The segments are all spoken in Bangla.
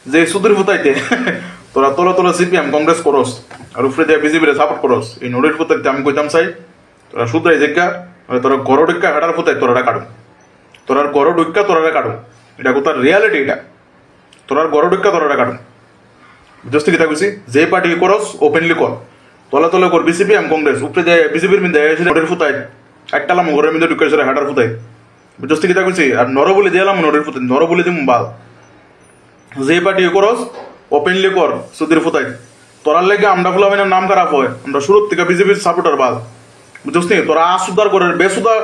যে সুদের ফুতাইতে তোরা তলে তলে সিপিএম কংগ্রেস করস আর উপরে দিয়ে বিজেপি সাপোর্ট করস এই নদীর ফুতাইতে আমি কইতাম চাই তোরা সুদাই জিজ্ঞা তোরা গড় ঢুক্কা হাঁটার ফুতাই তোরা কাটুন তোরার গড় ঢুক্কা তোরা কাটুন এটা কোথার রিয়ালিটি এটা তোরার গড় ঢুক্কা তোরা কাটুন বুঝতে কি থাকছি যে পার্টি করস ওপেনলি কর তলে তলে কর বিসিপিএম কংগ্রেস উপরে দিয়ে বিজেপির মধ্যে নদীর ফুতাই একটালাম ঘরের মধ্যে ঢুকে হাঁটার ফুতাই বুঝতে কি থাকছি আর নর বলে দিলাম নদীর ফুতাই নর বলে দিম বাল যে পার্টি করস ওপেনলি কর সুদের ফুতাই তোরার লেগে আমরা ফুলাবিনের নাম খারাপ হয় আমরা শুরুর থেকে বিজেপির সাপোর্টার বাল বুঝছিস নি তোরা আসুদার করে বেসুদার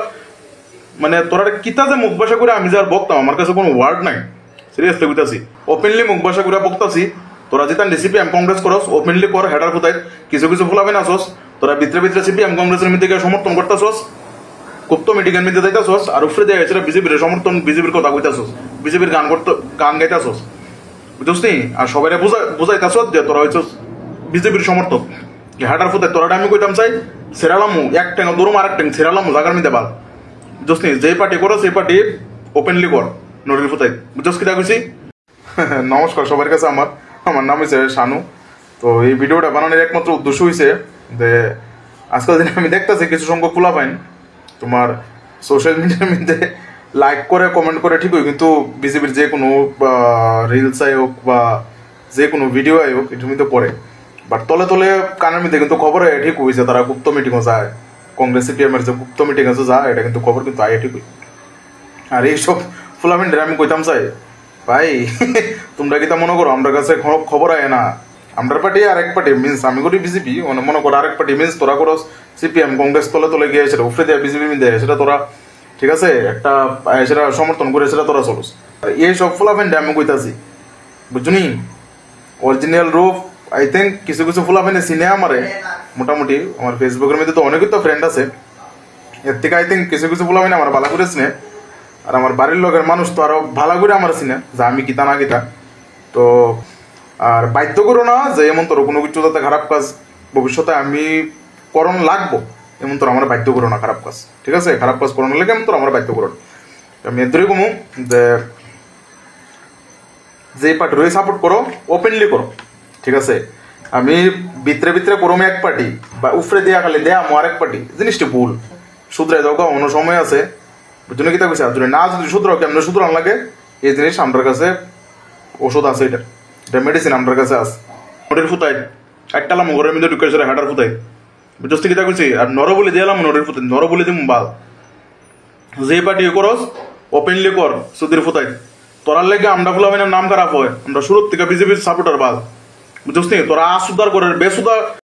মানে তোরা কিতা যে মুখ ভাষা করে আমি যার বকতাম আমার কাছে কোনো ওয়ার্ড নাই সিরিয়াসলি বুঝতেছি ওপেনলি মুখ ভাষা করে বকতাছি তোরা যেটা সিপিএম কংগ্রেস করস ওপেনলি কর হেডার ফুতাই কিছু কিছু ফুলাবেন আসস তোরা ভিতরে ভিতরে সিপিএম কংগ্রেসের মধ্যে সমর্থন করতেছস গুপ্ত মিটিংয়ের মধ্যে যাইতাছস আর উপরে দিয়ে এসে বিজেপির সমর্থন বিজেপির কথা কইতাছস বিজেপির গান গাইতাছস বুঝছিস আর সবাই বুঝাইতাছস যে তোরা হইছস বিজেপির সমর্থক হাঁটার ফুতাই তোরা আমি কইতাম চাই সেরালামু এক ট্যাং দৌড়ম আর এক ট্যাং সেরালামু জাগার মধ্যে বাল বুঝছিস যে পার্টি করো সেই পার্টি ওপেনলি কর নদীর ফুতাই বুঝছিস কি কইছি নমস্কার সবার কাছে আমার নাম হয়েছে শানু তো এই ভিডিওটা বানানোর একমাত্র উদ্দেশ্য হয়েছে যে আজকাল দিনে আমি দেখতেছি কিছু সংখ্যক খোলা পাইন তোমার সোশ্যাল মিডিয়ার মধ্যে লাইক করে কমেন্ট করে ঠিকই কিন্তু বিজেপির যে কোনো রিলস আই হোক বা যে কোনো ভিডিও আই হোক এটার মধ্যে পড়ে বাট তলে তলে কানের মধ্যে কিন্তু খবরে ঠিক হয়েছে তারা গুপ্ত মিটিংও যায় কংগ্রেস সিপিএম এর যে গুপ্ত মিটিং আছে যায় এটা কিন্তু খবর কিন্তু আয় ঠিকই আর এইসব ফুলামেন্টের আমি কইতাম চাই ভাই তোমরা কি তা মনে করো আমার কাছে খবর আয় না আমরার পার্টি আরেক পার্টি মিন্স আমি করি বিজেপি মানে মনে করো আরেক পার্টি মিন্স তোরা করো সিপিএম কংগ্রেস তলে তলে গিয়ে সেটা উপরে দেয় বিজেপি দেয় সেটা তোরা ঠিক আছে একটা সেটা সমর্থন করে সেটা তোরা চলোস এই সব ফুলাফেন্ডে আমি কইতাছি বুঝুনি অরিজিনাল রূপ আই থিঙ্ক কিছু কিছু ফুলাফেন্ডে চিনে আমারে মোটামুটি আমার ফেসবুকের মধ্যে তো অনেকই তো ফ্রেন্ড আছে এর থেকে আই থিঙ্ক কিছু কিছু ফুলাফেন্ডে আমার ভালো করে চিনে আর আমার বাড়ির লোকের মানুষ তো আরো ভালো করে আমার চিনে যে আমি কিতা না কিতা তো আর বাধ্য করো না যে এমন তোর কোনো কিছু যাতে খারাপ কাজ ভবিষ্যতে আমি করণ লাগবো এমন তোর আমার বাধ্য করো না খারাপ কাজ ঠিক আছে খারাপ কাজ করানোর লেগে এমন তোর আমার বাধ্য করো আমি এদরে কমু যে পার্টি রয়ে সাপোর্ট করো ওপেনলি করো ঠিক আছে আমি ভিতরে ভিতরে করো এক পার্টি বা উফরে দেয়া খালি দেয়া আমার এক পার্টি জিনিসটি ভুল শুধরে যাও অন্য সময় আছে বুঝছো কি তা কইছে আর যদি না যদি শুধরাও কেমন শুধরান লাগে এই জিনিস আমার কাছে ওষুধ আছে এটা মেডিসিন আমার কাছে আছে নদীর ফুতাই একটালাম ঘরের মধ্যে ঢুকে হাঁটার ফুতাই বুঝতে কি তা কইছি আর নর বলে দিলাম নদীর ফুতাই নর বলে দিম বাল যে পার্টি করস ওপেনলি কর সুদের ফুতাই তোরার লেগে আমরা ফুলাবিনের নাম খারাপ হয় আমরা শুরুর থেকে বিজেপির সাপোর্টার বাল বুঝছিস তোরা আসুদার করে বেসুদার